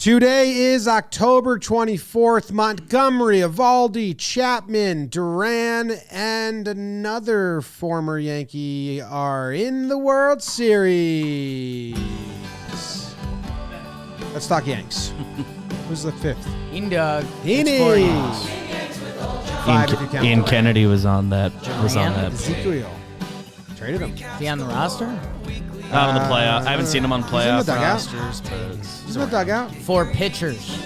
Today is October 24th. Montgomery, Evaldi, Chapman, Duran, and another former Yankee are in the World Series. Let's talk Yanks. Who's the fifth? Indog. Ian Kennedy was on that. Ezekiel. Traded him. Is he on the roster? Not on the playoff. I haven't seen him on playoff He's in the dugout. rosters. But He's in the dugout. 4 pitchers.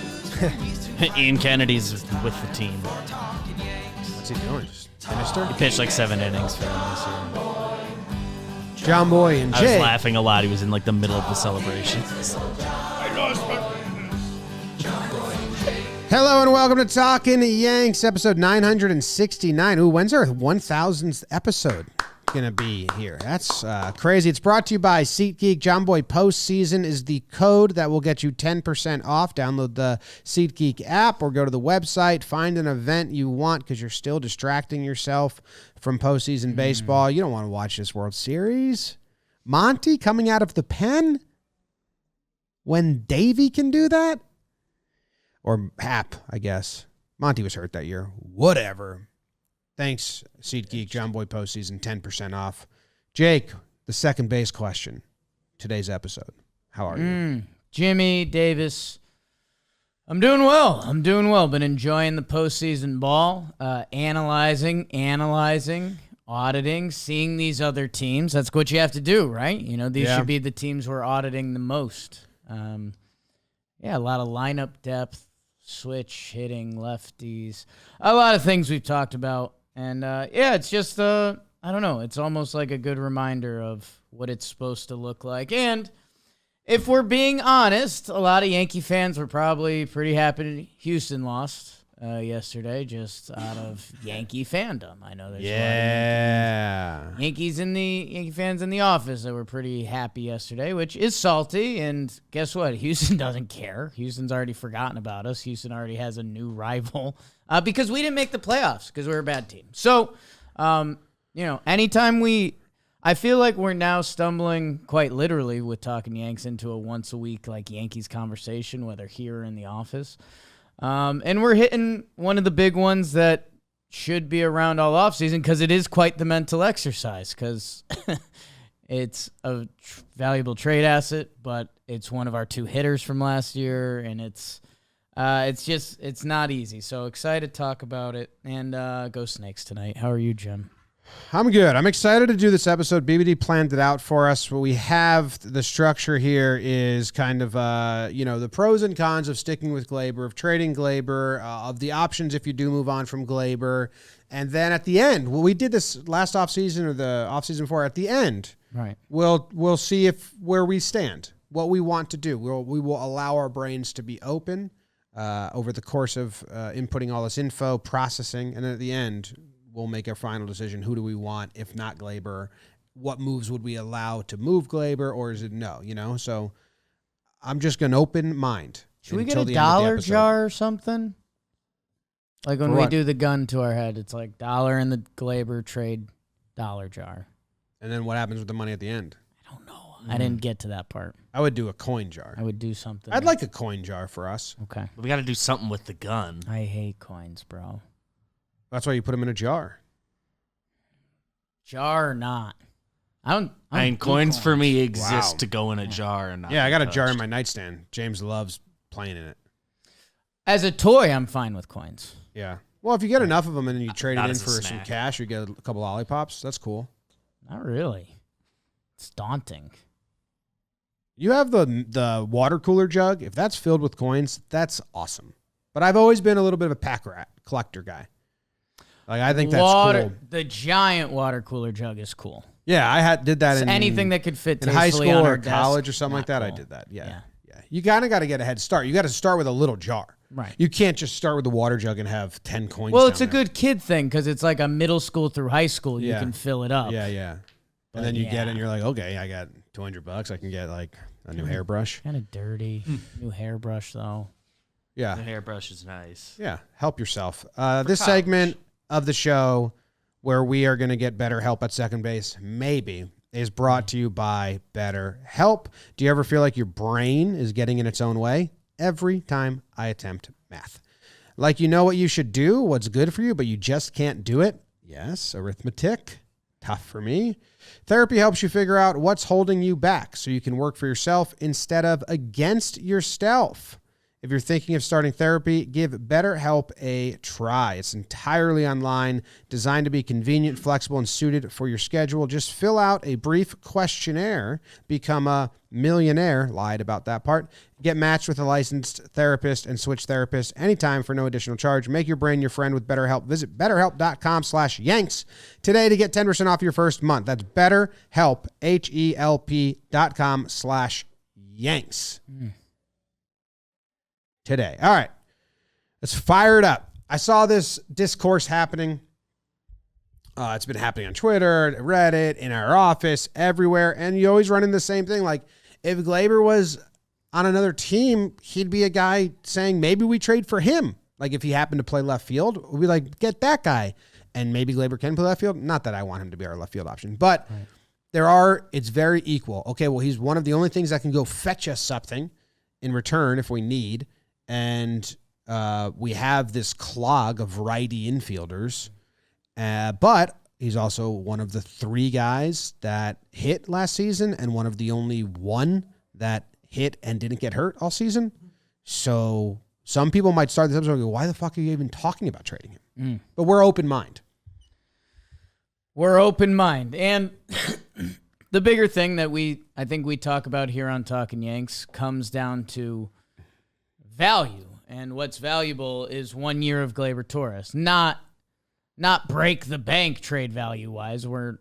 Ian Kennedy's with the team. What's he doing? Just minister? He pitched like 7 innings for them this year. John Boy and I was Jay. laughing a lot. He was in like the middle of the celebration. Hello and welcome to Talkin Yanks, episode 969. Ooh, when's our 1000th episode gonna be here? That's crazy. It's brought to you by SeatGeek. John Boy Postseason is the code that will get you 10% off. Download the SeatGeek app or go to the website. Find an event you want because you're still distracting yourself from postseason baseball. You don't want to watch this World Series. Monty coming out of the pen when Davey can do that? Or Hap, I guess. Monty was hurt that year. Whatever. Thanks, SeatGeek. John Boy Postseason, 10% off. Jake, the second base question. Today's episode. How are you? Jimmy, Davis. I'm doing well. Been enjoying the postseason ball. Analyzing, auditing, seeing these other teams. That's what you have to do, right? You know, these should be the teams we're auditing the most. A lot of lineup depth. Switch, hitting, lefties, a lot of things we've talked about. And, it's just, I don't know, it's almost like a good reminder of what it's supposed to look like. And if we're being honest, a lot of Yankee fans were probably pretty happy Houston lost yesterday just out of Yankee fandom. I know there's a lot of Yankee fans in the office that were pretty happy yesterday, which is salty. And guess what? Houston doesn't care. Houston's already forgotten about us. Houston already has a new rival because we didn't make the playoffs because we're a bad team. So, anytime I feel like we're now stumbling quite literally with talking Yanks into a once a week like Yankees conversation, whether here or in the office. And we're hitting one of the big ones that should be around all offseason because it is quite the mental exercise because it's a valuable trade asset, but it's one of our 2 hitters from last year, and it's not easy. So excited to talk about it, and go Snakes tonight. How are you, Jim? I'm good. I'm excited to do this episode. BBD planned it out for us. What we have, the structure here is kind of, the pros and cons of sticking with Gleyber, of trading Gleyber, of the options if you do move on from Gleyber. And then at the end, we did this last offseason or the offseason before, at the end, right? We'll see where we stand, what we want to do. We will allow our brains to be open over the course of inputting all this info, processing, and then at the end, we'll make a final decision. Who do we want? If not Gleyber, what moves would we allow to move Gleyber, or is it no? So I'm just an open mind. Should we get a dollar jar or something? Like when we do the gun to our head, it's like dollar in the Gleyber trade dollar jar. And then what happens with the money at the end? I don't know. I didn't get to that part. I would do a coin jar. I would do something. I'd like a coin jar for us. Okay. But we got to do something with the gun. I hate coins, bro. That's why you put them in a jar. Jar or not? I mean, coins for me exist to go in a jar and not. Yeah, I got a jar in my nightstand. James loves playing in it. As a toy, I'm fine with coins. Yeah. Well, if you get enough of them and then you trade it in for some snack. cash, you get a couple lollipops. That's cool. Not really. It's daunting. You have the water cooler jug. If that's filled with coins, that's awesome. But I've always been a little bit of a pack rat collector guy. Like I think that's cool. The giant water cooler jug is cool. Yeah, I did that in anything that could fit in high tastefully school on or our desk, college or something like that. cool. I did that. Yeah. You got to get a head start. You got to start with a little jar. Right. You can't just start with the water jug and have 10 coins. Well, it's a down there. good kid thing because it's like a middle school through high school. You can fill it up. Yeah. But and then you get it and you're like, okay, I got $200. I can get like a new hairbrush. Kind of dirty. New hairbrush, though. Yeah. The hairbrush is nice. Yeah. Help yourself. This segment of the show where we are going to get better help at second base, maybe, is brought to you by BetterHelp. Do you ever feel like your brain is getting in its own way? every time I attempt math. Like you know what you should do, what's good for you, but you just can't do it. Yes, arithmetic. Tough for me. Therapy helps you figure out what's holding you back so you can work for yourself instead of against yourself. If you're thinking of starting therapy, give BetterHelp a try. It's entirely online, designed to be convenient, flexible, and suited for your schedule. Just fill out a brief questionnaire, become a millionaire, lied about that part, get matched with a licensed therapist, and switch therapists anytime for no additional charge. Make your brain your friend with BetterHelp. Visit BetterHelp.com/Yanks today to get 10% off your first month. That's BetterHelp, HELP.com/Yanks. Today. All right. Let's fire it up. I saw this discourse happening. It's been happening on Twitter, Reddit, in our office, everywhere. And you always run into the same thing. Like, if Gleyber was on another team, he'd be a guy saying, maybe we trade for him. Like, if he happened to play left field, we'd be like, get that guy. And maybe Gleyber can play left field. Not that I want him to be our left field option. But it's very equal. Okay, well, he's one of the only things that can go fetch us something in return if we need. And we have this clog of righty infielders. But he's also one of the 3 guys that hit last season and one of the only 1 that hit and didn't get hurt all season. So some people might start this episode and go, why the fuck are you even talking about trading him? But we're open mind. We're open mind. And the bigger thing that I think we talk about here on Talkin' Yanks comes down to value. And what's valuable is 1 year of Gleyber Torres, not break the bank trade value wise, where,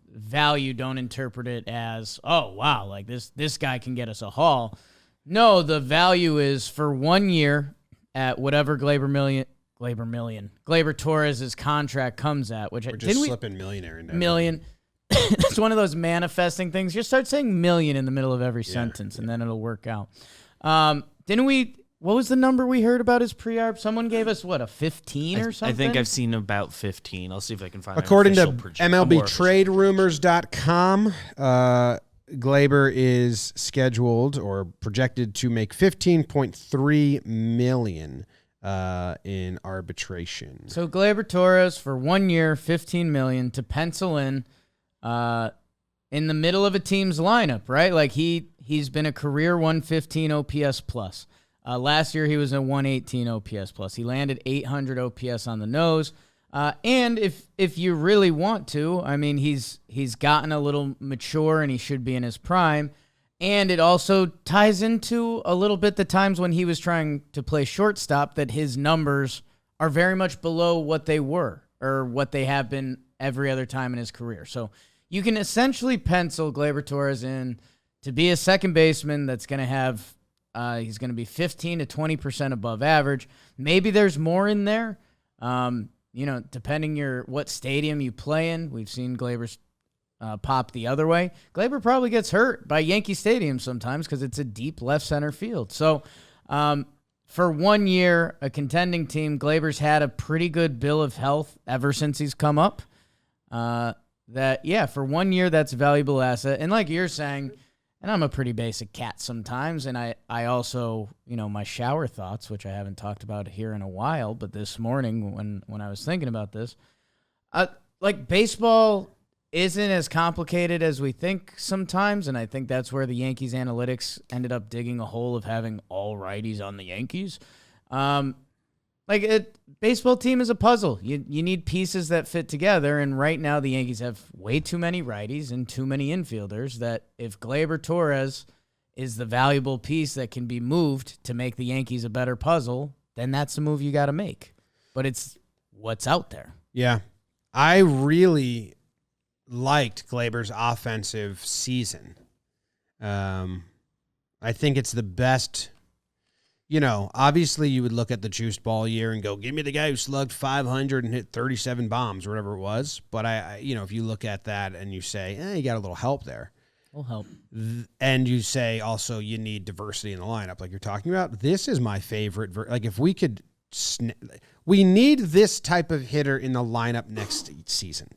value, don't interpret it as, oh, wow, like this guy can get us a haul. No, the value is for 1 year at whatever Gleyber Torres' contract comes at, which we're just slipping millionaire in there. Million. It's one of those manifesting things. Just start saying million in the middle of every sentence, and then it'll work out. What was the number we heard about his pre-arb? Someone gave us, a 15 or something? I think I've seen about 15. I'll see if I can find according to MLBTradeRumors.com, Gleyber is scheduled or projected to make $15.3 million in arbitration. So Gleyber Torres for 1 year, $15 million to pencil in the middle of a team's lineup, right? Like he's been a career 115 OPS plus. Last year, he was a 118 OPS plus. He landed 800 OPS on the nose. And if you really want to, I mean, he's gotten a little mature and he should be in his prime. And it also ties into a little bit the times when he was trying to play shortstop that his numbers are very much below what they were or what they have been every other time in his career. So you can essentially pencil Gleyber Torres in to be a second baseman that's going to have he's going to be 15 to 20% above average. Maybe there's more in there. Depending what stadium you play in. We've seen Gleyber's pop the other way. Gleyber probably gets hurt by Yankee Stadium sometimes because it's a deep left center field. So for 1 year, a contending team, Gleyber's had a pretty good bill of health ever since he's come up. For 1 year, that's a valuable asset. And like you're saying, and I'm a pretty basic cat sometimes, and I also, my shower thoughts, which I haven't talked about here in a while, but this morning when I was thinking about this, baseball isn't as complicated as we think sometimes, and I think that's where the Yankees analytics ended up digging a hole of having all righties on the Yankees. Baseball team is a puzzle. You need pieces that fit together, and right now the Yankees have way too many righties and too many infielders that if Gleyber Torres is the valuable piece that can be moved to make the Yankees a better puzzle, then that's the move you got to make. But it's what's out there. Yeah. I really liked Gleyber's offensive season. I think it's the best. Obviously you would look at the juiced ball year and go, give me the guy who slugged 500 and hit 37 bombs or whatever it was. But if you look at that and you say, you got a little help there. Will help. And you say also you need diversity in the lineup like you're talking about. This is my favorite. If we could, we need this type of hitter in the lineup next season.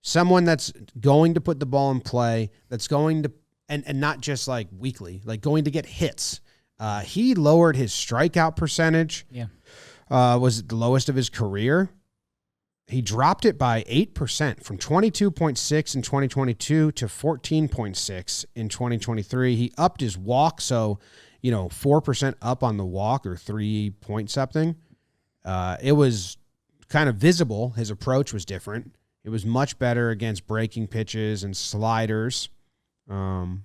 Someone that's going to put the ball in play, that's going to, and not just like weekly, like going to get hits. He lowered his strikeout percentage. Yeah. Was the lowest of his career. He dropped it by 8% from 22.6 in 2022 to 14.6 in 2023. He upped his walk, so 4% up on the walk, or 3 point something. It was kind of visible. His approach was different. It was much better against breaking pitches and sliders. Wonder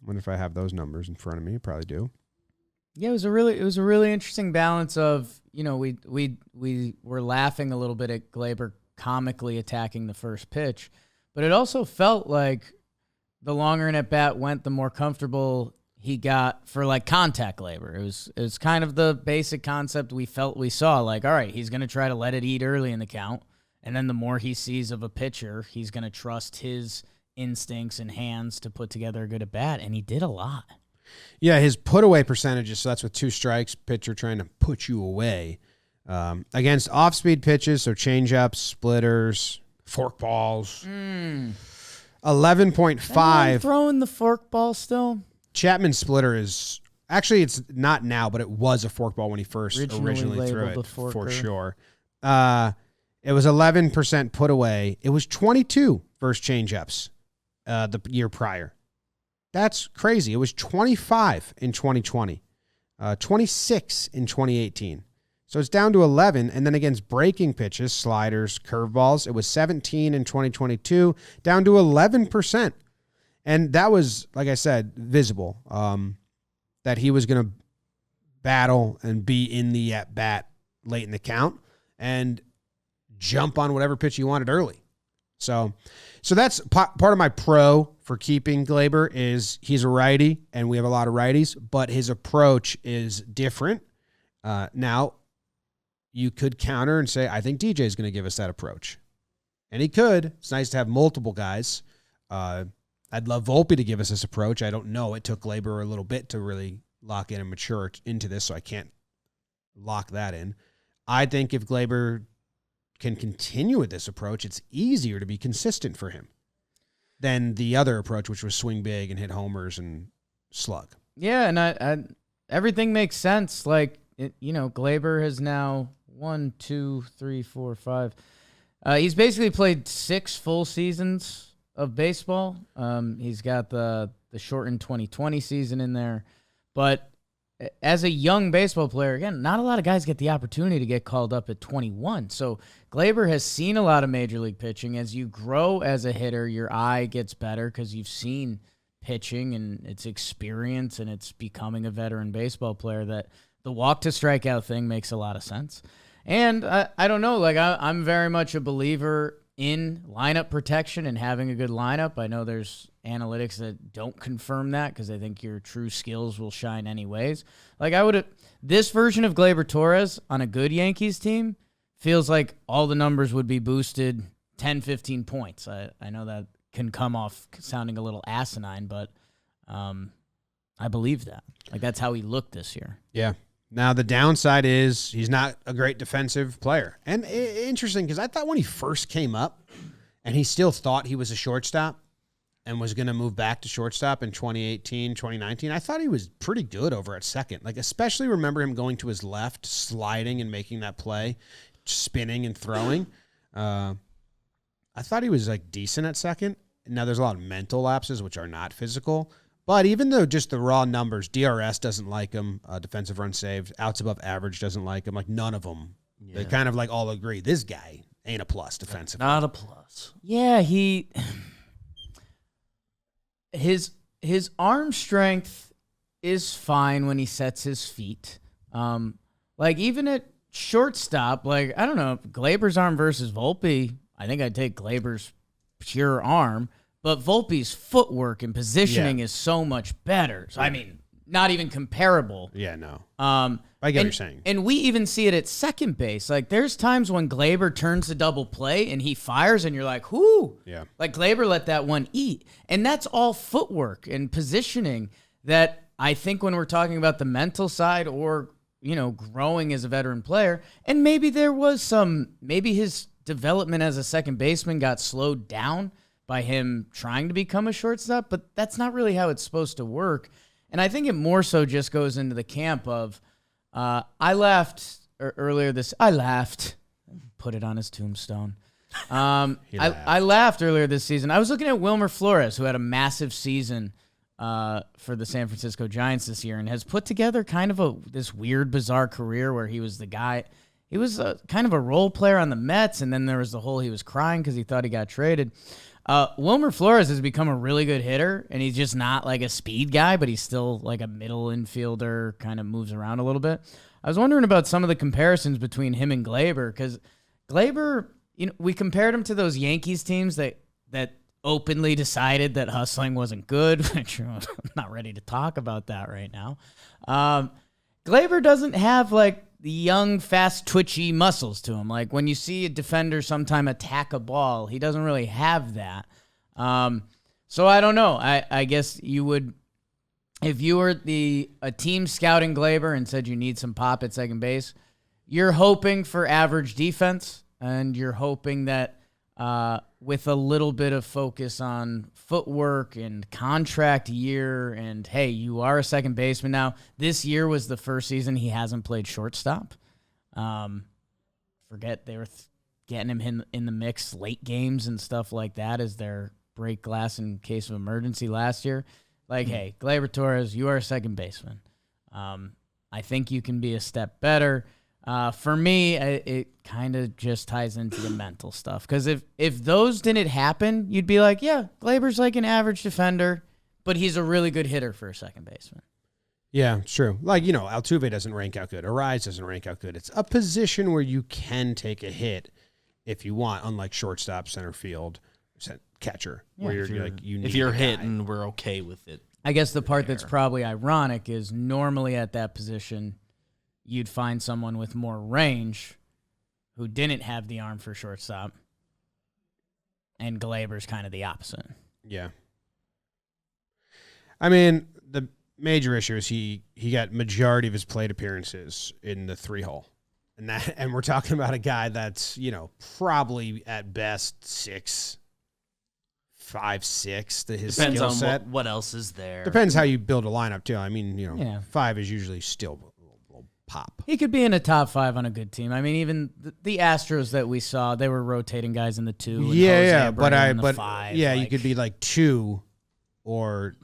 if I have those numbers in front of me. Probably do. Yeah, it was a really interesting balance of, we were laughing a little bit at Gleyber comically attacking the first pitch, but it also felt like the longer an at bat went, the more comfortable he got for like contact Gleyber. It was kind of the basic concept we felt we saw. Like, all right, he's going to try to let it eat early in the count, and then the more he sees of a pitcher, he's going to trust his instincts and hands to put together a good at bat, and he did a lot. Yeah, his put away percentages, so that's with 2 strikes, pitcher trying to put you away. Against off speed pitches, so changeups, splitters, forkballs. 11.5. Throwing the forkball still? Chapman's splitter is actually, it's not now, but it was a forkball when he first originally threw it, for sure. It was 11% put away. It was 22 versus changeups the year prior. That's crazy. It was 25 in 2020, 26 in 2018. So it's down to 11. And then against breaking pitches, sliders, curveballs, it was 17 in 2022, down to 11%. And that was, like I said, visible, that he was going to battle and be in the at-bat late in the count and jump on whatever pitch he wanted early. So that's part of my pro for keeping Gleyber is he's a righty, and we have a lot of righties, but his approach is different. Now, you could counter and say, I think DJ is going to give us that approach. And he could. It's nice to have multiple guys. I'd love Volpe to give us this approach. I don't know. It took Gleyber a little bit to really lock in and mature into this, so I can't lock that in. I think if Gleyber can continue with this approach, it's easier to be consistent for him than the other approach, which was swing big and hit homers and slug. Yeah, and I everything makes sense. Like, Gleyber has now 1, 2, 3, 4, 5. He's basically played 6 full seasons of baseball. He's got the shortened 2020 season in there. But as a young baseball player, again, not a lot of guys get the opportunity to get called up at 21. So Gleyber has seen a lot of major league pitching. As you grow as a hitter, your eye gets better because you've seen pitching and it's experience and it's becoming a veteran baseball player, that the walk to strikeout thing makes a lot of sense. And I don't know, like I'm very much a believer in lineup protection and having a good lineup. I know there's analytics that don't confirm that because I think your true skills will shine anyways. Like this version of Gleyber Torres on a good Yankees team feels like all the numbers would be boosted 10, 15 points. I know that can come off sounding a little asinine, but I believe that. Like that's how he looked this year. Yeah. Now, the downside is he's not a great defensive player. And interesting, because I thought when he first came up and he still thought he was a shortstop and was going to move back to shortstop in 2018, 2019, I thought he was pretty good over at second. Like, especially remember him going to his left, sliding and making that play, spinning and throwing. I thought he was, like, decent at second. Now, there's a lot of mental lapses, which are not physical. But even though just the raw numbers, DRS doesn't like him, defensive run saved, outs above average doesn't like him, like none of them. Yeah. They kind of like all agree, this guy ain't a plus defensively. Not a plus. Yeah, his arm strength is fine when he sets his feet. Like even at shortstop, like I don't know, Gleyber's arm versus Volpe, I think I'd take Gleyber's pure arm. But Volpe's footwork and positioning is so much better. So, I mean, not even comparable. Yeah, no. I get what you're saying. And we even see it at second base. Like, there's times when Gleyber turns the double play and he fires, and you're like, whoo. Yeah. Like, Gleyber let that one eat. And that's all footwork and positioning that I think when we're talking about the mental side or, growing as a veteran player, and maybe maybe his development as a second baseman got slowed down by him trying to become a shortstop, but that's not really how it's supposed to work. And I think it more so just goes into the camp of, I laughed. Put it on his tombstone. I laughed earlier this season. I was looking at Wilmer Flores, who had a massive season for the San Francisco Giants this year and has put together kind of this weird, bizarre career where he was the guy. He was kind of a role player on the Mets, and then there was the whole he was crying because he thought he got traded. Wilmer Flores has become a really good hitter, and he's just not like a speed guy, but he's still like a middle infielder, kind of moves around a little bit. I was wondering about some of the comparisons between him and Gleyber, because Gleyber, we compared him to those Yankees teams that openly decided that hustling wasn't good, which I'm not ready to talk about that right now. Gleyber doesn't have like the young, fast, twitchy muscles to him. Like when you see a defender sometime attack a ball, he doesn't really have that. So I don't know. I guess you would, if you were a team scouting Gleyber and said you need some pop at second base, you're hoping for average defense, and you're hoping that with a little bit of focus on footwork and contract year, and hey, you are a second baseman now. This year was the first season he hasn't played shortstop. Forget they were getting him in the mix late games and stuff like that as their break glass in case of emergency last year. Like, hey, Gleyber Torres, you are a second baseman. I think you can be a step better. For me, it kind of just ties into the mental stuff. Because if those didn't happen, you'd be like, yeah, Gleyber's like an average defender, but he's a really good hitter for a second baseman. Yeah, it's true. Like, Altuve doesn't rank out good. Arise doesn't rank out good. It's a position where you can take a hit if you want, unlike shortstop, center field, catcher, where you're like, you need if you're hitting, we're okay with it. I guess the part that's probably ironic is normally at that position, you'd find someone with more range who didn't have the arm for shortstop, and Gleyber's kind of the opposite. Yeah. I mean, the major issue is he got majority of his plate appearances in the 3-hole. And we're talking about a guy that's, probably at best 5'6" to his Depends skill on set. what else is there. Depends how you build a lineup, too. I mean, 5 is usually still a little pop. He could be in a top 5 on a good team. I mean, even the Astros that we saw, they were rotating guys in the 2. And Jose Abreu in the 5. You could be like 2 or.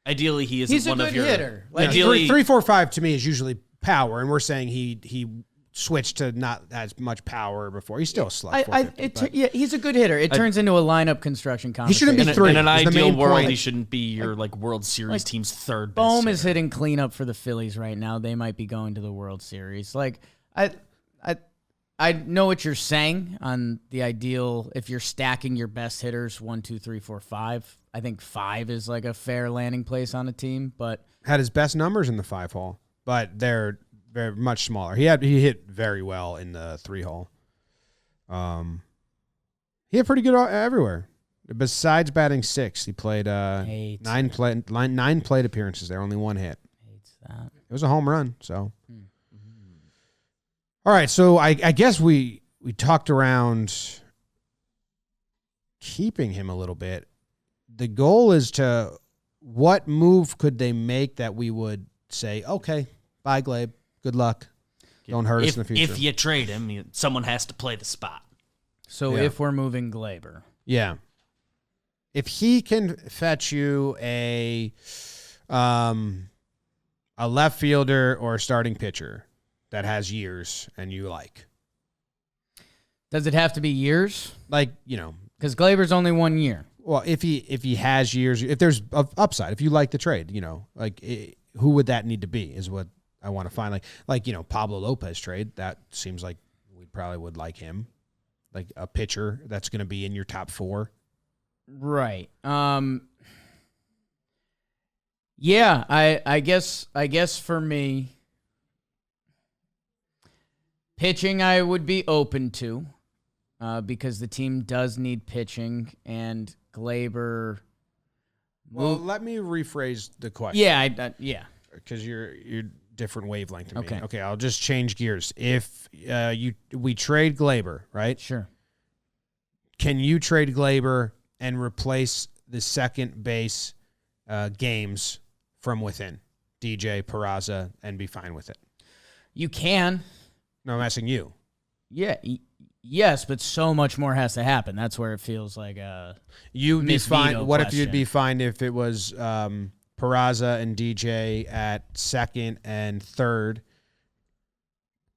Ideally, he's one a of good your hitter. Like ideally, 3, 4, 5 to me is usually power, and we're saying he switched to not as much power before. He's still a slug. He's a good hitter. It turns into a lineup construction conversation. He shouldn't be 3. In an ideal world, point. he shouldn't be your World Series team's third best Bohm hitter. is hitting cleanup for the Phillies right now. They might be going to the World Series. Like I know what you're saying on the ideal. If you're stacking your best hitters 1, 2, 3, 4, 5, I think 5 is like a fair landing place on a team. But had his best numbers in the 5-hole, but they're very much smaller. He hit very well in the 3-hole. He had pretty good everywhere. Besides batting 6, he played 9 plate appearances there, only 1 hit. Hates that. It was a home run. So, all right. So I guess we talked around keeping him a little bit. The goal is to what move could they make that we would say, okay, bye, Gleyber. Good luck. Don't hurt us in the future. If you trade him, someone has to play the spot. So if we're moving Gleyber. Yeah. If he can fetch you a left fielder or a starting pitcher that has years and you like. Does it have to be years? Like, Because Gleyber's only 1 year. Well, if he has years, if there's an upside, if you like the trade, who would that need to be is what I want to find. Like Pablo Lopez trade, that seems like we probably would like him. Like a pitcher that's going to be in your top 4. Right. Yeah, I guess for me, pitching I would be open to, because the team does need pitching, and Gleyber. Well, let me rephrase the question. Yeah, because you're different wavelength to me. Okay. Okay, I'll just change gears. If we trade Gleyber, right? Sure. Can you trade Gleyber and replace the second base games from within, DJ, Peraza, and be fine with it? You can. No, I'm asking you. Yeah. Yes, but so much more has to happen. That's where it feels like a You'd be Miss fine. Vito What if you'd question. be fine if it was Peraza and DJ at second and third,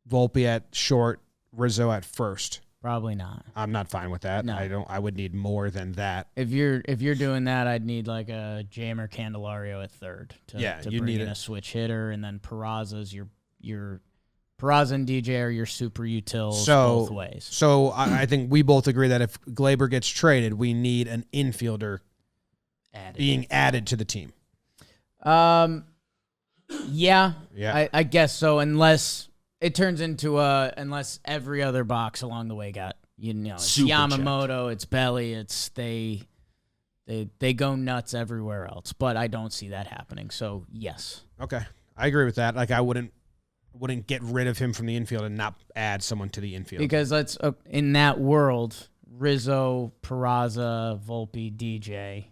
Volpe at short, Rizzo at first? Probably not. I'm not fine with that. No. I would need more than that. If you're doing that, I'd need like a Jamer Candelario at third to You bring need in it. a switch hitter, and then Peraza's your Peraza and DJ are your super utils both ways. So I think we both agree that if Gleyber gets traded, we need an infielder being added to the team. Yeah. Yeah. I guess so, unless it turns into unless every other box along the way got it's Super Yamamoto, it's Belly, it's they go nuts everywhere else, but I don't see that happening. So yes. Okay, I agree with that. Like I wouldn't get rid of him from the infield and not add someone to the infield. Because in that world, Rizzo, Peraza, Volpe, DJ,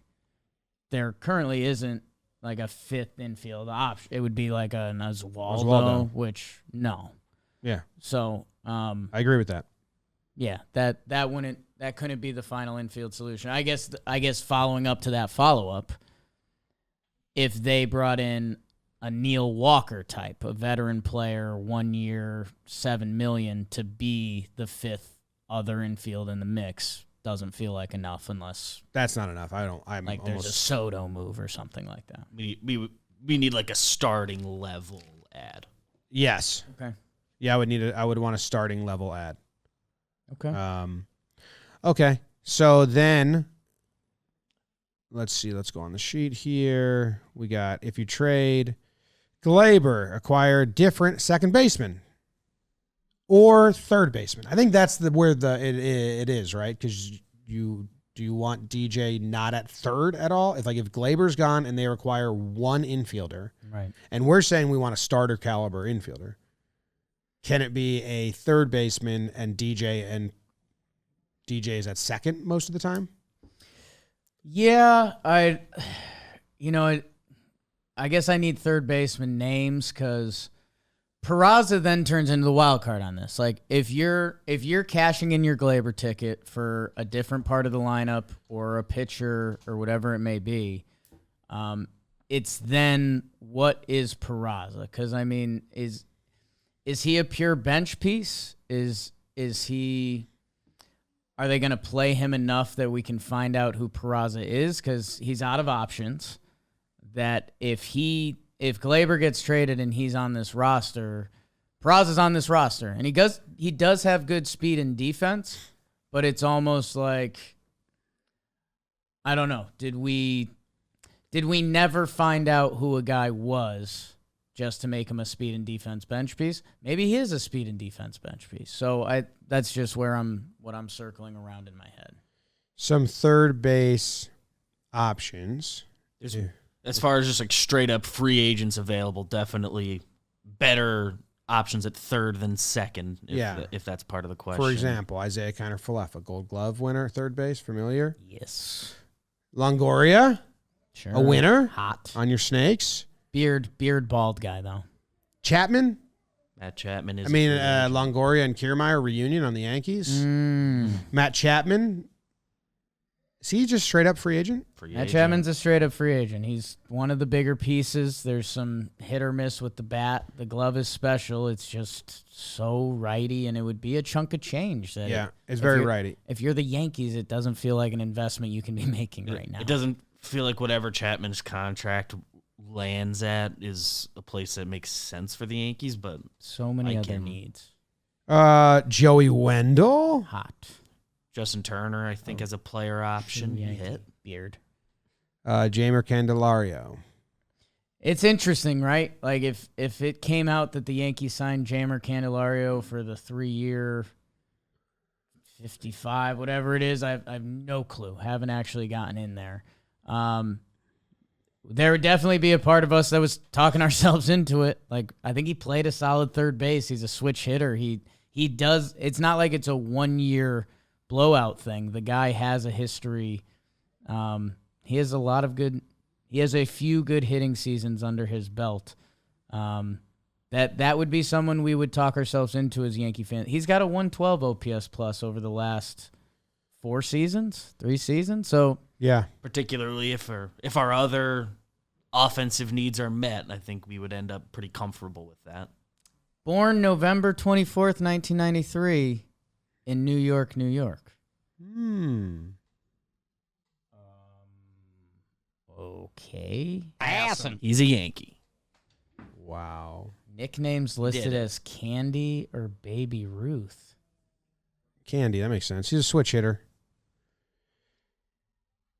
there currently isn't like a fifth infield option. It would be like an Oswaldo, which no. Yeah. So I agree with that. yeah, that couldn't be the final infield solution. I guess following up to that follow-up, if they brought in a Neil Walker type, a veteran player, 1 year, $7 million to be the fifth other infield in the mix, doesn't feel like enough unless That's not enough. I'm like there's a almost Soto move or something like that. We need like a starting level ad. yes. Okay. Yeah, I would want a starting level ad. Okay. Okay. So then let's see. Let's go on the sheet here. We got if you trade Gleyber, acquire different second baseman or third baseman. I think that's where it is, right? Because do you want DJ not at third at all? If Gleyber's gone and they require one infielder, Right. and we're saying we want a starter caliber infielder, can it be a third baseman and DJ is at second most of the time? Yeah, I guess I need third baseman names because Peraza then turns into the wild card on this. Like if you're cashing in your Gleyber ticket for a different part of the lineup or a pitcher or whatever it may be, it's then what is Peraza? Because I mean, is he a pure bench piece? Is he? Are they going to play him enough that we can find out who Peraza is? Because he's out of options. That if Gleyber gets traded and he's on this roster, Peraza's on this roster, and he does have good speed and defense, but it's almost like I don't know. Did we never find out who a guy was just to make him a speed and defense bench piece? Maybe he is a speed and defense bench piece. So that's just what I'm circling around in my head. Some third base options. As far as just like straight up free agents available, definitely better options at third than second. If that's part of the question. For example, Isaiah Kiner-Falefa, Gold Glove winner, third base, familiar. Yes. Longoria, Sure. a winner Hot. on your Snakes. Beard bald guy though. Chapman. Matt Chapman is. Longoria and Kiermaier reunion on the Yankees. Matt Chapman. Is he just straight up free agent? Matt Chapman's a straight up free agent. He's one of the bigger pieces. There's some hit or miss with the bat. The glove is special. It's just so righty, and it would be a chunk of change. It's very righty. If you're the Yankees, it doesn't feel like an investment you can be making right now. It doesn't feel like whatever Chapman's contract lands at is a place that makes sense for the Yankees, but So many other needs. Joey Wendell. Hot. Justin Turner, I think, as a player option. Yankee Hit. Beard. Jamer Candelario. It's interesting, right? Like if it came out that the Yankees signed Jamer Candelario for the 3-year 55, whatever it is, I have no clue. Haven't actually gotten in there. There would definitely be a part of us that was talking ourselves into it. Like I think he played a solid third base. He's a switch hitter. He does. It's not like it's a 1-year blowout thing. The guy has a history. He has a lot of good He has a few good hitting seasons under his belt. That would be someone we would talk ourselves into as Yankee fans. He's got a 112 OPS plus over the last 3 seasons. So Yeah. Particularly if our other offensive needs are met, I think we would end up pretty comfortable with that. born November 24th, 1993 in New York, New York. Okay. He's a Yankee. Wow. Nicknames listed as Candy or Baby Ruth. Candy, that makes sense. He's a switch hitter.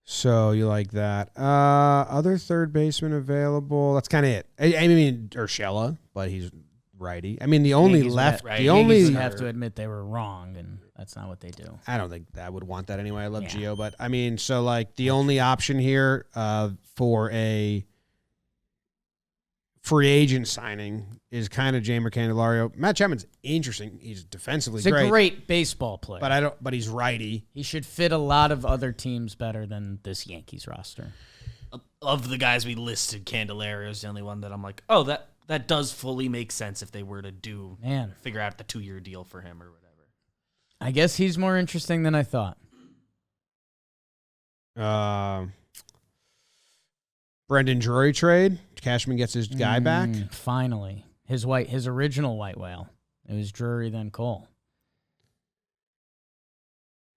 So you like that. Other third baseman available. That's kind of it. I mean, Urshela, but he's righty. I mean, the only Yankees left, would, the only Yankees have to admit they were wrong, and that's not what they do. I don't think I would want that anyway. I love Gio, but I mean, so like the only option here for a free agent signing is kind of Jeimer Candelario. Matt Chapman's interesting. He's defensively He's a great baseball player, but he's righty. He should fit a lot of other teams better than this Yankees roster. Of the guys we listed, Candelario is the only one that I'm like, oh, that does fully make sense if they were to figure out the 2-year deal for him or whatever. I guess he's more interesting than I thought. Brendan Drury trade. Cashman gets his guy back. Finally. His original white whale. It was Drury, then Cole.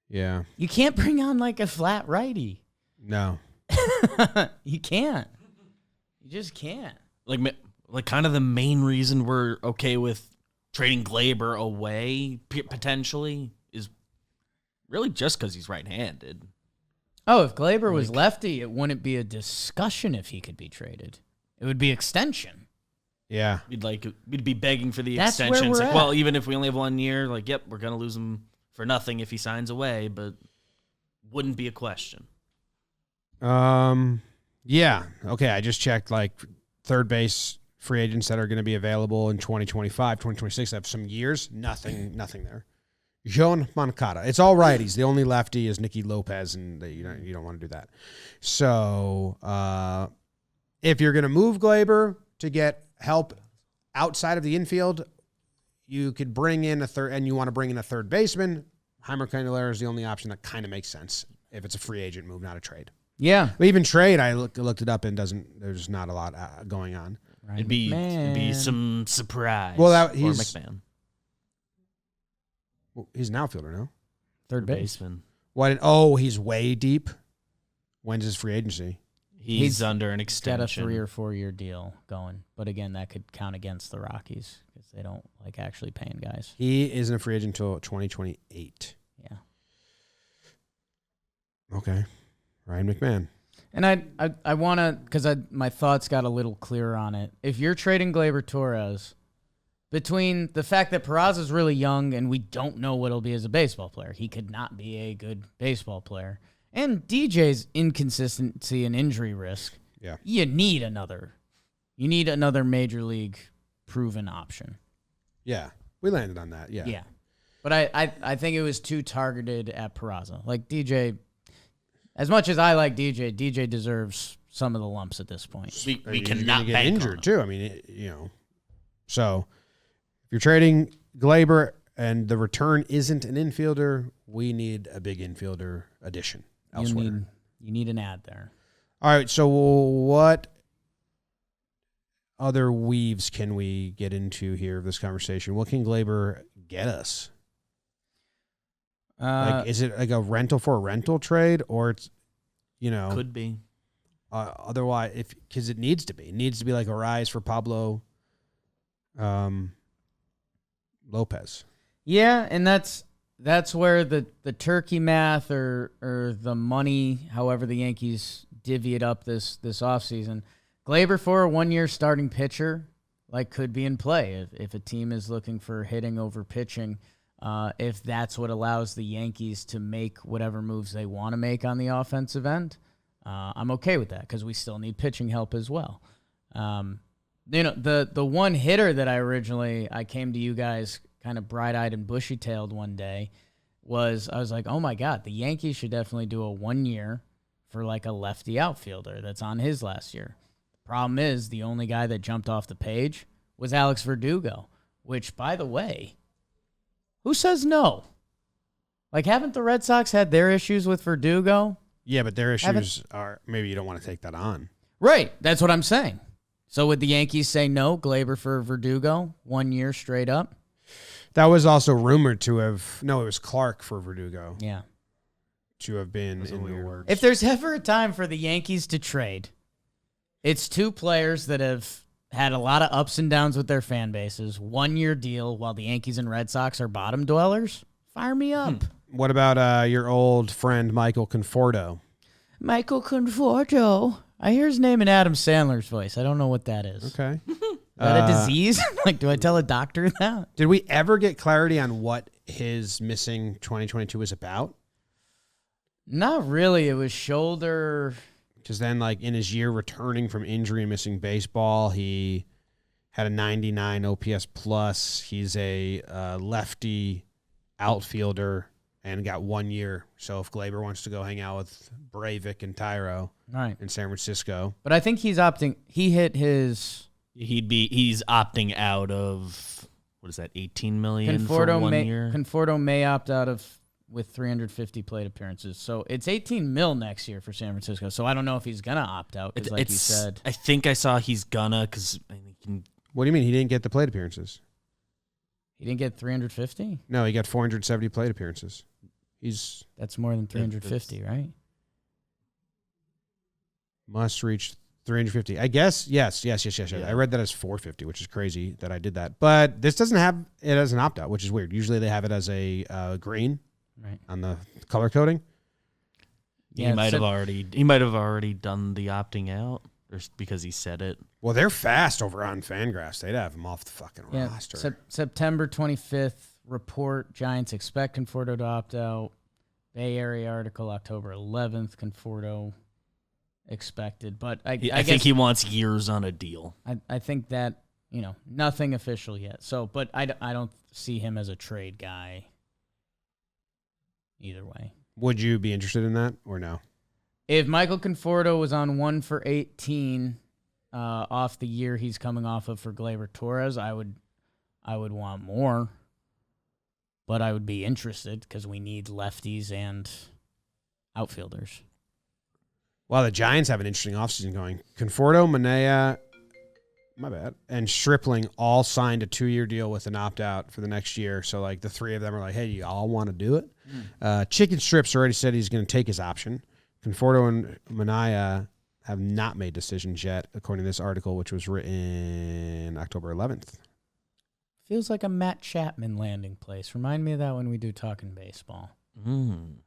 Yeah. You can't bring on like a flat righty. No. You can't. You just can't. Like kind of the main reason we're okay with trading Gleyber away potentially is really just because he's right-handed. Oh, if Gleyber was lefty, it wouldn't be a discussion if he could be traded. It would be extension. Yeah. We'd be begging for the That's extension. where It's we're like, at. well, even if we only have 1 year, like, yep, we're gonna lose him for nothing if he signs away, but wouldn't be a question. Yeah. Okay, I just checked like third base free agents that are going to be available in 2025, 2026. I have some years. Nothing there. Joan Moncada. It's all righties. The only lefty is Nicky Lopez, and you don't want to do that. So if you're going to move Gleyber to get help outside of the infield, you could bring in a third, and you want to bring in a third baseman. Jeimer Candelario is the only option that kind of makes sense if it's a free agent move, not a trade. Yeah. But even trade, I looked it up and there's not a lot going on. It'd be some surprise. Well, for he's McMahon. Well, he's an outfielder, no? Third baseman. He's way deep. When's his free agency? He's under an Got a extension. 3 or 4 year deal going. But again, that could count against the Rockies because they don't like actually paying guys. He isn't a free agent until 2028. Yeah. Okay. Ryan McMahon. And I want to, because my thoughts got a little clearer on it. If you're trading Gleyber Torres, between the fact that Peraza's really young and we don't know what he'll be as a baseball player, he could not be a good baseball player, and DJ's inconsistency and injury risk, you need another major league proven option. Yeah. We landed on that. Yeah. Yeah. But I think it was too targeted at Peraza. Like DJ, as much as I like DJ deserves some of the lumps at this point. We cannot get bank injured on too. I mean, So if you're trading Gleyber and the return isn't an infielder, we need a big infielder addition elsewhere. You need an ad there. All right. So what other weaves can we get into here of this conversation? What can Gleyber get us? Is it like a rental for a rental trade, or it's, could be. Otherwise, because it needs to be. It needs to be like a rise for Pablo Lopez. Yeah, and that's where the turkey math or the money, however the Yankees divvy it up this offseason, Gleyber for a 1-year starting pitcher could be in play if a team is looking for hitting over pitching. If that's what allows the Yankees to make whatever moves they want to make on the offensive end, I'm okay with that because we still need pitching help as well. The one hitter that I came to you guys kind of bright-eyed and bushy-tailed one day I was like, oh my God, the Yankees should definitely do a 1-year for like a lefty outfielder that's on his last year. Problem is, the only guy that jumped off the page was Alex Verdugo, which, by the way, who says no? Like, haven't the Red Sox had their issues with Verdugo? Yeah, but their issues are maybe you don't want to take that on. Right. That's what I'm saying. So would the Yankees say no, Gleyber for Verdugo, 1 year straight up? That was also rumored to have. No, it was Clark for Verdugo. Yeah. To have been in the works. If there's ever a time for the Yankees to trade, it's two players that have had a lot of ups and downs with their fan bases. 1 year deal while the Yankees and Red Sox are bottom dwellers. Fire me up. What about your old friend Michael Conforto? Michael Conforto. I hear his name in Adam Sandler's voice. I don't know what that is. Okay. Is that a disease? Like, do I tell a doctor that? Did we ever get clarity on what his missing 2022 was about? Not really. It was shoulder. Because then, like, in his year returning from injury and missing baseball, he had a 99 OPS plus. He's a lefty outfielder and got 1 year. So if Gleyber wants to go hang out with Breivik and Tyro in San Francisco. But I think he's opting. He hit his. He's opting out of, what is that, 18 million for 1 year? Conforto may opt out of with 350 plate appearances. So it's 18 mil next year for San Francisco. So I don't know if he's going to opt out, because like you said. I think I saw he's gonna, because I think What do you mean? He didn't get the plate appearances? He didn't get 350? No, he got 470 plate appearances. That's more than 350, right? Must reach 350. I guess, yes. Yeah. I read that as 450, which is crazy that I did that. But this doesn't have it as an opt-out, which is weird. Usually they have it as a green on the color coding. Yeah, he might have already done the opting out, or because he said it. Well, they're fast over on Fangraphs. They'd have him off the fucking roster. September 25th report, Giants expect Conforto to opt out. Bay Area article, October 11th, Conforto expected. But I think he wants years on a deal. I think that, nothing official yet. So, but I don't see him as a trade guy either way. Would you be interested in that or no? If Michael Conforto was on 1 for 18 off the year he's coming off of for Gleyber Torres, I would want more. But I would be interested because we need lefties and outfielders. Well, the Giants have an interesting offseason going. Conforto, Manea, and Stripling all signed a 2-year deal with an opt-out for the next year. So, like, the three of them are like, hey, you all want to do it? Chicken Strips already said he's going to take his option. Conforto and Manea have not made decisions yet, according to this article, which was written October 11th. Feels like a Matt Chapman landing place. Remind me of that when we do Talkin' Baseball. When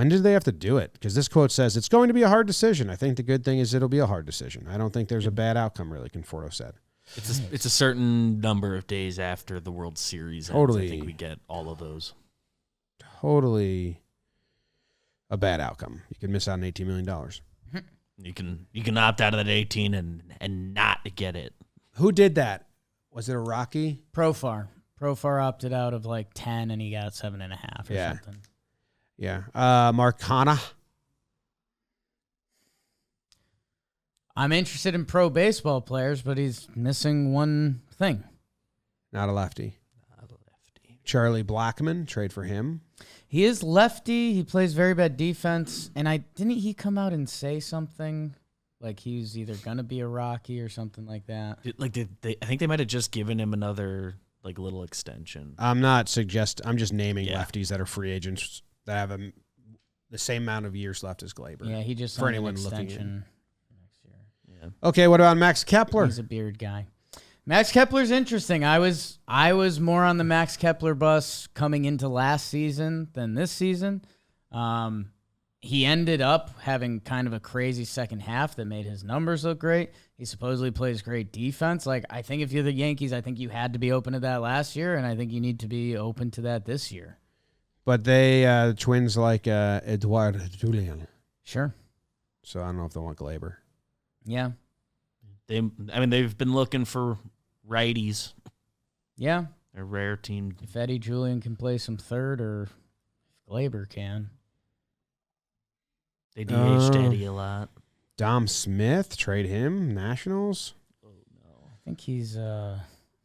did they have to do it? Because this quote says, it's going to be a hard decision. I think the good thing is it'll be a hard decision. I don't think there's a bad outcome, really, Conforto said. It's a certain number of days after the World Series. Totally. I think we get all of those. Totally a bad outcome. You could miss out on $18 million. You can opt out of that 18 and not get it. Who did that? Was it a Rocky? Profar opted out of like 10 and he got 7.5 or something. Yeah. Marcana. I'm interested in pro baseball players, but he's missing one thing. Not a lefty. Charlie Blackmon, trade for him. He is lefty. He plays very bad defense. And didn't he come out and say something like he's either gonna be a Rocky or something like that? I think they might have just given him another like little extension. I'm just naming lefties that are free agents that have the same amount of years left as Gleyber. Yeah, he just for signed anyone an looking extension next year. Yeah. Okay, what about Max Kepler? He's a beard guy. Max Kepler's interesting. I was more on the Max Kepler bus coming into last season than this season. He ended up having kind of a crazy second half that made his numbers look great. He supposedly plays great defense. Like, I think if you're the Yankees, I think you had to be open to that last year, and I think you need to be open to that this year. But the Twins like Edouard Julien. Sure. So I don't know if they want Gleyber. Yeah. They've been looking for righties. Yeah. A rare team. If Eddie Julian can play some third, or if Gleyber can. They DH'd Eddie a lot. Dom Smith, trade him. Nationals. I think he's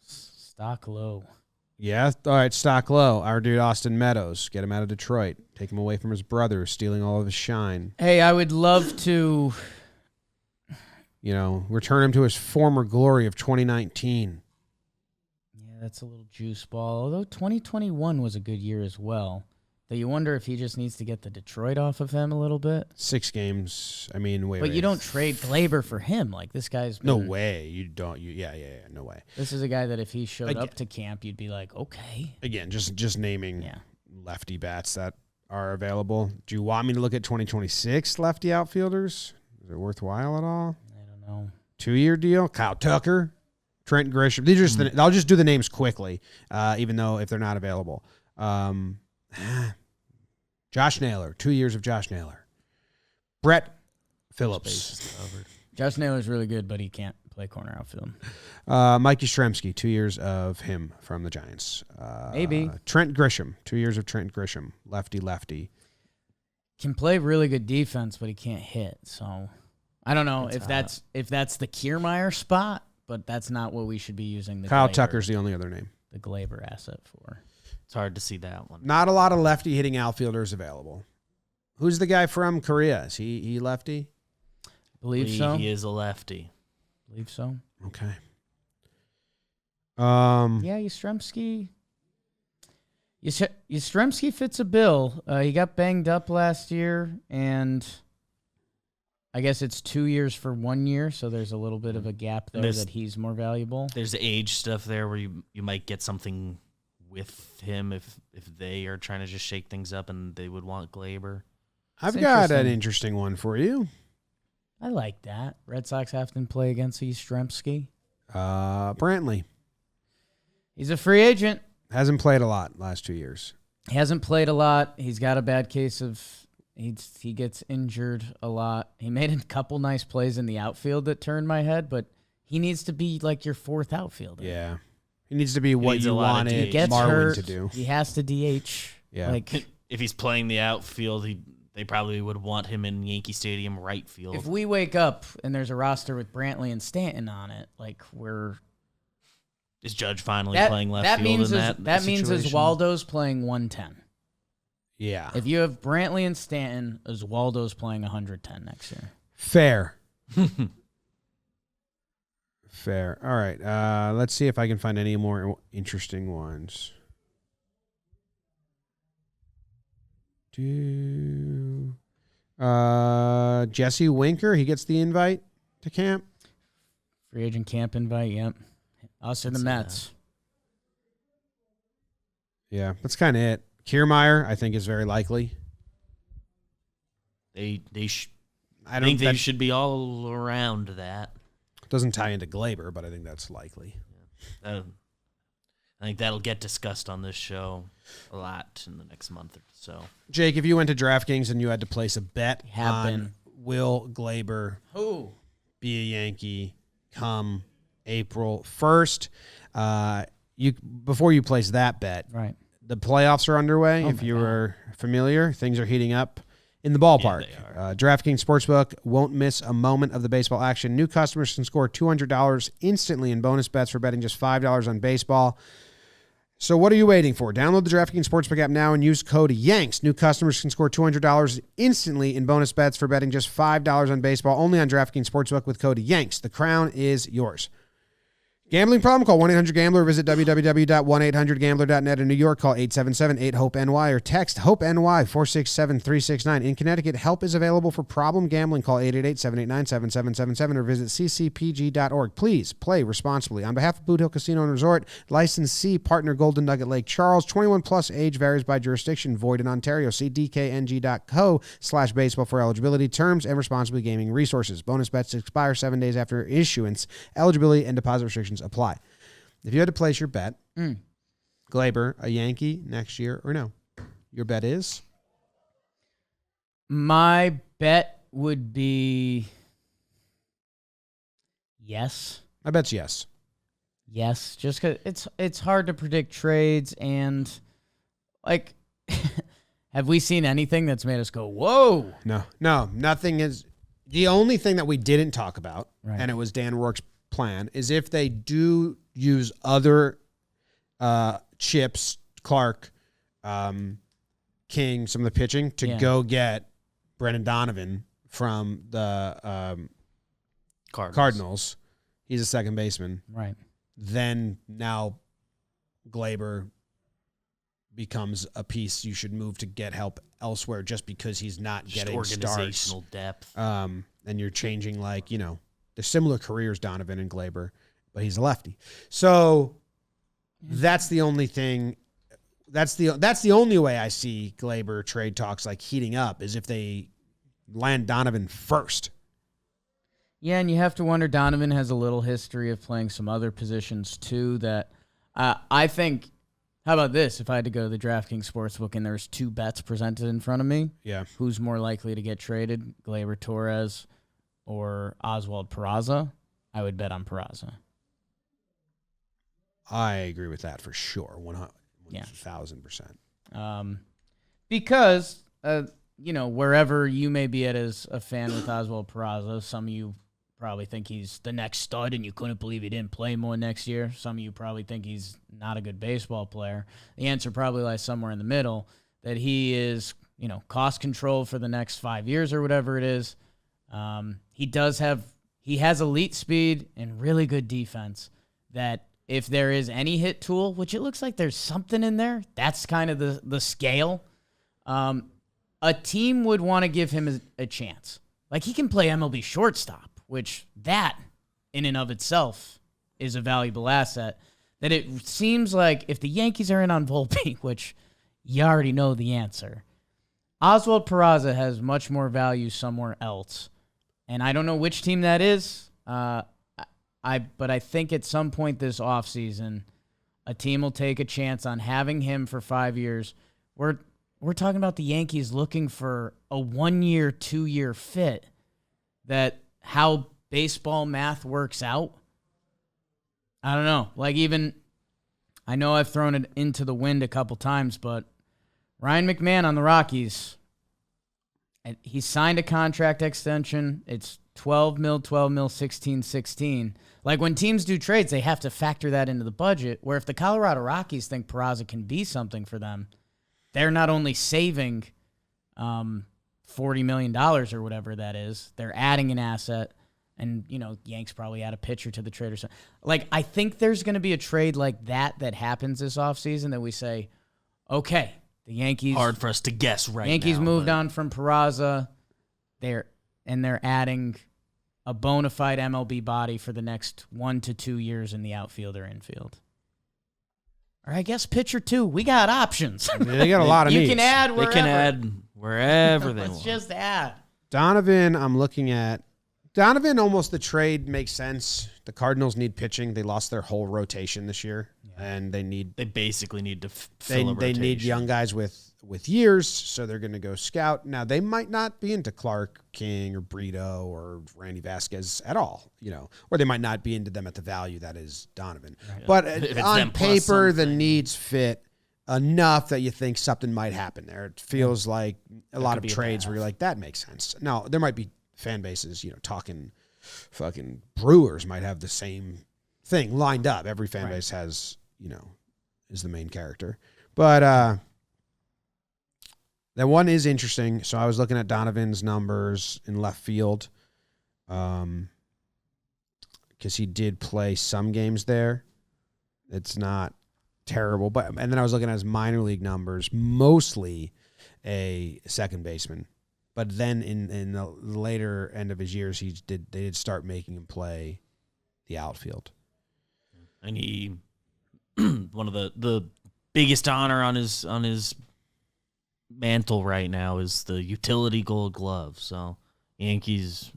stock low. Yeah, all right, stock low. Our dude Austin Meadows, get him out of Detroit. Take him away from his brother, stealing all of his shine. Hey, I would love to... Return him to his former glory of 2019. Yeah, that's a little juice ball. Although 2021 was a good year as well. Though you wonder if he just needs to get the Detroit off of him a little bit. 6 games. I mean, wait. But you don't trade Gleyber for him. Like, this guy's been... No way. You don't. Yeah, no way. This is a guy that if he showed up to camp, you'd be like, okay. Again, just naming lefty bats that are available. Do you want me to look at 2026 lefty outfielders? Is it worthwhile at all? I don't know. 2-year deal? Kyle Tucker, Trent Grisham. These are just I'll just do the names quickly, even though if they're not available. Josh Naylor, 2 years of Josh Naylor. Brett Phillips. Josh Naylor's really good, but he can't play corner outfield. Mike Yastrzemski, 2 years of him from the Giants. Maybe. Trent Grisham, 2 years of Trent Grisham. Lefty. Can play really good defense, but he can't hit. So I don't know if that's the Kiermaier spot, but that's not what we should be using. Kyle Tucker's the only other name. The Gleyber asset for. It's hard to see that one. Not a lot of lefty hitting outfielders available. Who's the guy from Korea? Is he lefty? Believe so. He is a lefty. Believe so. Okay. Yeah, Yastrzemski. Yastrzemski fits a bill. He got banged up last year, and I guess it's 2 years for 1 year, so there's a little bit of a gap there that he's more valuable. There's age stuff there where you might get something with him if they are trying to just shake things up and they would want Gleyber. I've got an interesting one for you. I like that. Red Sox have to play against Yastrzemski. Brantley. He's a free agent. Hasn't played a lot last 2 years. He hasn't played a lot. He's got a bad case of he gets injured a lot. He made a couple nice plays in the outfield that turned my head, but he needs to be like your fourth outfielder. Yeah. He needs to be what you wanted he gets Marwin hurt, to do. He has to DH. Yeah. Like if he's playing the outfield, they probably would want him in Yankee Stadium right field. If we wake up and there's a roster with Brantley and Stanton on it, like is Judge finally playing left field means in that means situation? Oswaldo's playing 110. Yeah. If you have Brantley and Stanton, Oswaldo's playing 110 next year. Fair. Fair. All right. Let's see if I can find any more interesting ones. Jesse Winker, he gets the invite to camp. Free agent camp invite, yep. Us or the Mets. Yeah, that's kind of it. Kiermaier, I think, is very likely. I think they should be all around that. Doesn't tie into Gleyber, but I think that's likely. I think that'll get discussed on this show a lot in the next month or so. Jake, if you went to DraftKings and you had to place a bet on will Gleyber be a Yankee come April 1st, before you place that bet, right? The playoffs are underway. If you were familiar, things are heating up in the ballpark. Yeah, DraftKings Sportsbook won't miss a moment of the baseball action. New customers can score $200 instantly in bonus bets for betting just $5 on baseball. So what are you waiting for? Download the DraftKings Sportsbook app now and use code YANKS. New customers can score $200 instantly in bonus bets for betting just $5 on baseball, only on DraftKings Sportsbook with code YANKS. The crown is yours. Gambling problem? Call 1-800-GAMBLER. Visit www.1800gambler.net. In New York, call 877-8-HOPE-NY or text HOPE-NY 467-369. In Connecticut, help is available for problem gambling. Call 888-789-7777 or visit ccpg.org. Please play responsibly. On behalf of Boot Hill Casino and Resort, licensee partner Golden Nugget Lake Charles, 21 plus, age varies by jurisdiction, void in Ontario. See dkng.co/baseball for eligibility, terms, and responsibly gaming resources. Bonus bets expire 7 days after issuance. Eligibility and deposit restrictions apply. If you had to place your bet, Gleyber, a Yankee next year or no? Your bet is? My bet would be yes. My bet's yes. Yes, just because it's hard to predict trades and like, have we seen anything that's made us go, whoa? No, nothing is. The only thing that we didn't talk about, Right. and it was Dan Rourke's plan, is if they do use other chips, Clark, King, some of the pitching, to go get Brendan Donovan from the Cardinals. He's a second baseman. Right. Then now Gleyber becomes a piece you should move to get help elsewhere just because he's not Just getting organizational stars. depth. And you're changing, like, they're similar careers, Donovan and Gleyber, but he's a lefty. So that's the only thing. That's the only way I see Gleyber trade talks like heating up is if they land Donovan first. Yeah, and you have to wonder, Donovan has a little history of playing some other positions too that I think, how about this? If I had to go to the DraftKings Sportsbook and there's two bets presented in front of me, who's more likely to get traded, Gleyber Torres or Oswald Peraza, I would bet on Peraza. I agree with that for sure, 1,000%. Because, wherever you may be at as a fan with Oswald Peraza, some of you probably think he's the next stud and you couldn't believe he didn't play more next year. Some of you probably think he's not a good baseball player. The answer probably lies somewhere in the middle, that he is, cost control for the next 5 years or whatever it is. He has elite speed and really good defense that if there is any hit tool, which it looks like there's something in there, that's kind of the scale. A team would want to give him a chance. Like, he can play MLB shortstop, which that in and of itself is a valuable asset. That it seems like if the Yankees are in on Volpe, which you already know the answer, Oswald Peraza has much more value somewhere else. And I don't know which team that is. But I think at some point this offseason, a team will take a chance on having him for 5 years. We're talking about the Yankees looking for a 1 year, 2 year fit. That how baseball math works out. I don't know. Like, even, I know I've thrown it into the wind a couple times, but Ryan McMahon on the Rockies, he signed a contract extension. It's 12 mil, 16. Like, when teams do trades, they have to factor that into the budget, where if the Colorado Rockies think Peraza can be something for them, they're not only saving $40 million or whatever that is, they're adding an asset, and, Yanks probably add a pitcher to the trade or something. Like, I think there's going to be a trade like that happens this offseason that we say, okay, the Yankees... Hard for us to guess right now. Yankees moved on from Peraza. They're adding a bona fide MLB body for the next 1 to 2 years in the outfield or infield. Or I guess pitcher too. We got options. They got a lot of needs. You can add They wherever. can add wherever they Let's want. just add. Donovan, I'm looking at. Donovan, almost the trade makes sense. The Cardinals need pitching. They lost their whole rotation this year, and they basically need to they fill a rotation. need young guys with years, so they're going to go scout. Now, they might not be into Clark, King, or Brito, or Randy Vasquez at all, or they might not be into them at the value that is Donovan. Right. But If it's on them plus paper, the something. needs fit enough that you think something might happen there. It feels like a lot of could be a trades path. where you're like, that makes sense. Now, there might be fan bases, Talkin fucking Brewers might have the same thing lined up. Every fan base has, is the main character. But that one is interesting. So I was looking at Donovan's numbers in left field because he did play some games there. It's not terrible. And then I was looking at his minor league numbers, mostly a second baseman. But then in the later end of his years, they did start making him play the outfield. And he, one of the biggest honor on his mantle right now is the utility Gold Glove. So Yankees,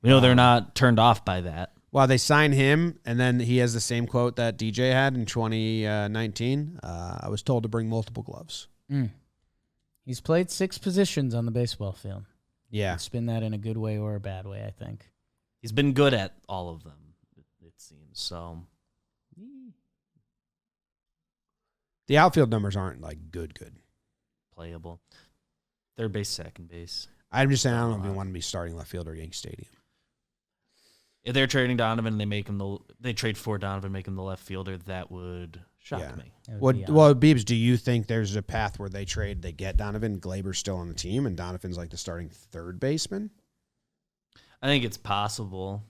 we know they're not turned off by that. Well, they signed him, and then he has the same quote that DJ had in 2019. I was told to bring multiple gloves. He's played 6 positions on the baseball field. Yeah. Spin that in a good way or a bad way, I think. He's been good at all of them, it seems. So The outfield numbers aren't like good. Playable. Third base, second base. I'm just saying I don't know if you want to be starting left fielder at Yankee Stadium. If they're trading Donovan and they trade for Donovan, make him the left fielder, that would shock me. Well, Beebs, do you think there's a path where they get Donovan, Gleyber's still on the team, and Donovan's like the starting third baseman? I think it's possible.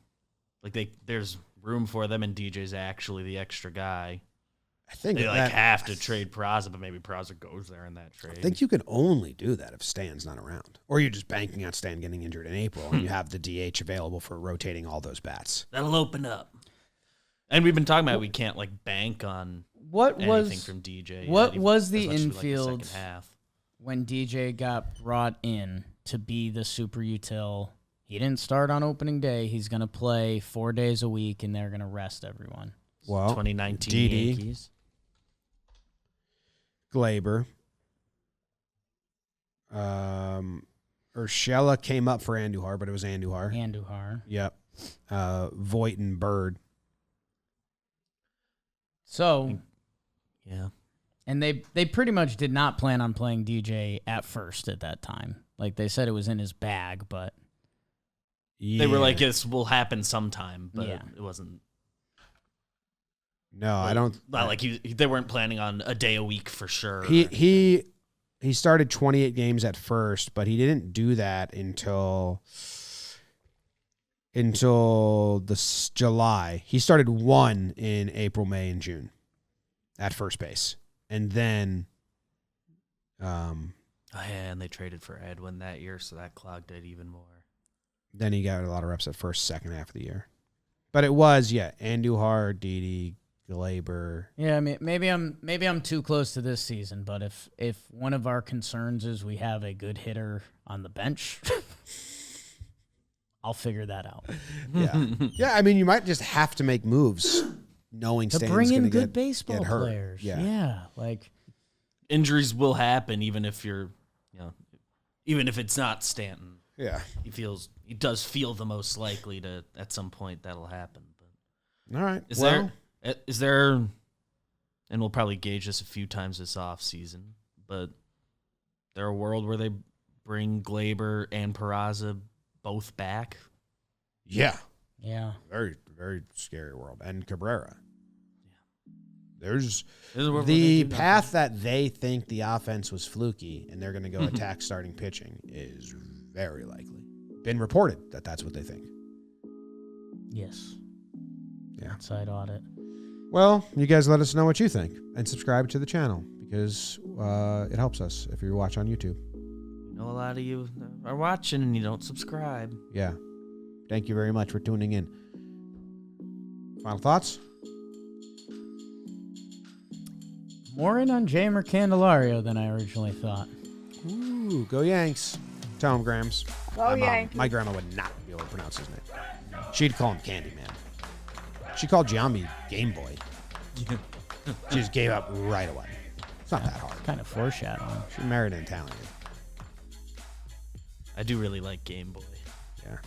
Like there's room for them, and DJ's actually the extra guy. I think they have to trade Peraza, but maybe Peraza goes there in that trade. I think you can only do that if Stan's not around, or you're just banking on Stan getting injured in April, and you have the DH available for rotating all those bats. That'll open up. And we've been talking about we can't like bank on anything from DJ. What was the infield infield when DJ got brought in to be the super util? He didn't start on opening day. He's going to play 4 days a week, and they're going to rest everyone. Well, 2019 Didi, Yankees. Gleyber. Urshela came up for Andujar, but it was Andujar. Andujar. Yep. Voit and Bird. So, yeah. And they pretty much did not plan on playing DJ at first at that time. Like, they said it was in his bag, but... Yeah. They were like, this will happen sometime, but it wasn't... No, I don't... Not like they weren't planning on a day a week for sure. He started 28 games at first, but he didn't do that until this July. He started 1 in April, May, and June at first base. And then... and they traded for Edwin that year, so that clogged it even more. Then he got a lot of reps at first, second half of the year. But it was, Andujar, Didi, Gleyber. Yeah, I mean, maybe I'm too close to this season, but if one of our concerns is we have a good hitter on the bench, I'll figure that out. Yeah. I mean, you might just have to make moves, knowing to Stan's bring in gonna good get baseball hurt. players. Yeah, like injuries will happen, even if even if it's not Stanton. Yeah, he does feel the most likely to at some point that'll happen. But all right, is there, and we'll probably gauge this a few times this off season, but there a world where they bring Gleyber and Peraza both back? Yeah. Very, very scary world. And Cabrera. There's a the path that they think the offense was fluky and they're going to go attack starting pitching is very likely. Been reported that that's what they think. Yes. Yeah. Outside audit. Well, you guys let us know what you think and subscribe to the channel because it helps us if you watch on YouTube. A lot of you are watching and you don't subscribe. Yeah. Thank you very much for tuning in. Final thoughts? More in on Jamer Candelario than I originally thought. Ooh, go Yanks. Tell him, Grams. Go Yankees. My grandma would not be able to pronounce his name. She'd call him Candyman. She called Giambi Game Boy. She just gave up right away. It's not that hard. Kind of foreshadowing. She married an Italian. I do really like Game Boy. Yeah.